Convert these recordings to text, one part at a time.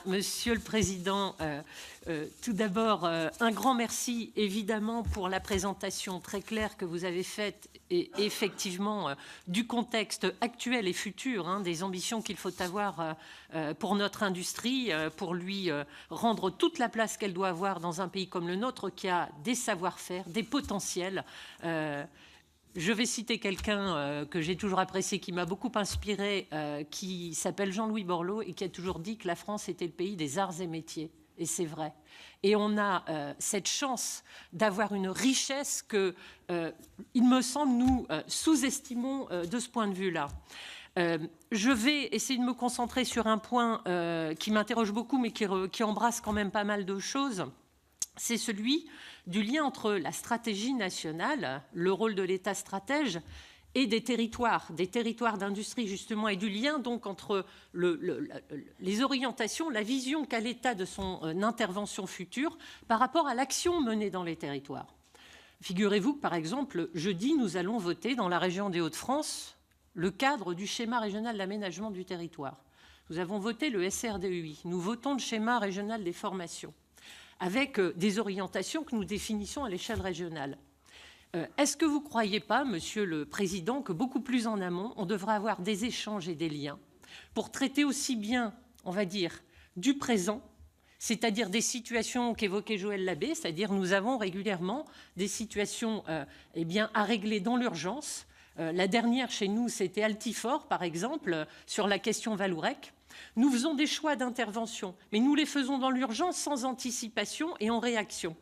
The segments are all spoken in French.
Monsieur le Président, tout d'abord, un grand merci évidemment pour la présentation très claire que vous avez faite et effectivement du contexte actuel et futur, des ambitions qu'il faut avoir pour notre industrie, pour lui rendre toute la place qu'elle doit avoir dans un pays comme le nôtre qui a des savoir-faire, des potentiels. Je vais citer quelqu'un que j'ai toujours apprécié, qui m'a beaucoup inspiré, qui s'appelle Jean-Louis Borloo et qui a toujours dit que la France était le pays des arts et métiers. Et c'est vrai. Et on a cette chance d'avoir une richesse que, il me semble, nous sous-estimons de ce point de vue-là. Je vais essayer de me concentrer sur un point qui m'interroge beaucoup, mais qui embrasse quand même pas mal de choses. C'est celui du lien entre la stratégie nationale, le rôle de l'État stratège, et des territoires d'industrie justement, et du lien donc entre les orientations, la vision qu'a l'État de son intervention future par rapport à l'action menée dans les territoires. Figurez-vous que par exemple, jeudi, nous allons voter dans la région des Hauts-de-France le cadre du schéma régional d'aménagement du territoire. Nous avons voté le SRDEI, nous votons le schéma régional des formations, avec des orientations que nous définissons à l'échelle régionale. Est-ce que vous ne croyez pas, Monsieur le Président, que beaucoup plus en amont, on devrait avoir des échanges et des liens pour traiter aussi bien, on va dire, du présent, c'est-à-dire des situations qu'évoquait Joël Labbé, c'est-à-dire nous avons régulièrement des situations à régler dans l'urgence. La dernière chez nous, c'était Altifort, par exemple, sur la question Vallourec. Nous faisons des choix d'intervention, mais nous les faisons dans l'urgence, sans anticipation et en réaction.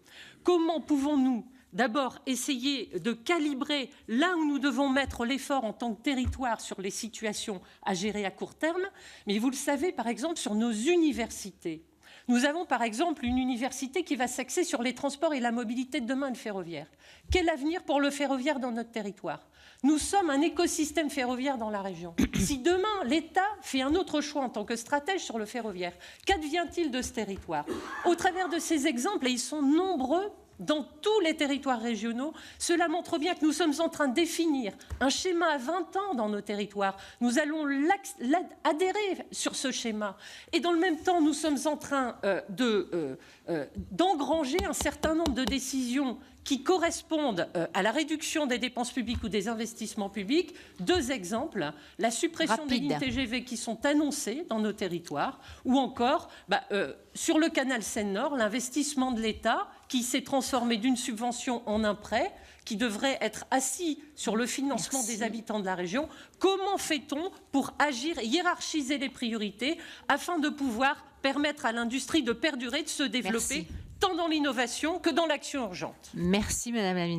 Comment pouvons-nous d'abord essayer de calibrer là où nous devons mettre l'effort en tant que territoire sur les situations à gérer à court terme? Mais vous le savez, par exemple, sur nos universités. Nous avons par exemple une université qui va s'axer sur les transports et la mobilité de demain, le ferroviaire. Quel avenir pour le ferroviaire dans notre territoire? Nous sommes un écosystème ferroviaire dans la région. Si demain, l'État fait un autre choix en tant que stratège sur le ferroviaire, qu'advient-il de ce territoire? Au travers de ces exemples, et ils sont nombreux, dans tous les territoires régionaux, cela montre bien que nous sommes en train de définir un schéma à 20 ans dans nos territoires. Nous allons adhérer sur ce schéma. Et dans le même temps, nous sommes en train d'engranger un certain nombre de décisions qui correspondent à la réduction des dépenses publiques ou des investissements publics. Deux exemples, la suppression des lignes TGV qui sont annoncées dans nos territoires, ou encore, sur le canal Seine-Nord, l'investissement de l'État qui s'est transformé d'une subvention en un prêt, qui devrait être assis sur le financement des habitants de la région. Comment fait-on pour agir et hiérarchiser les priorités afin de pouvoir permettre à l'industrie de perdurer, de se développer, tant dans l'innovation que dans l'action urgente? Merci Madame la Ministre.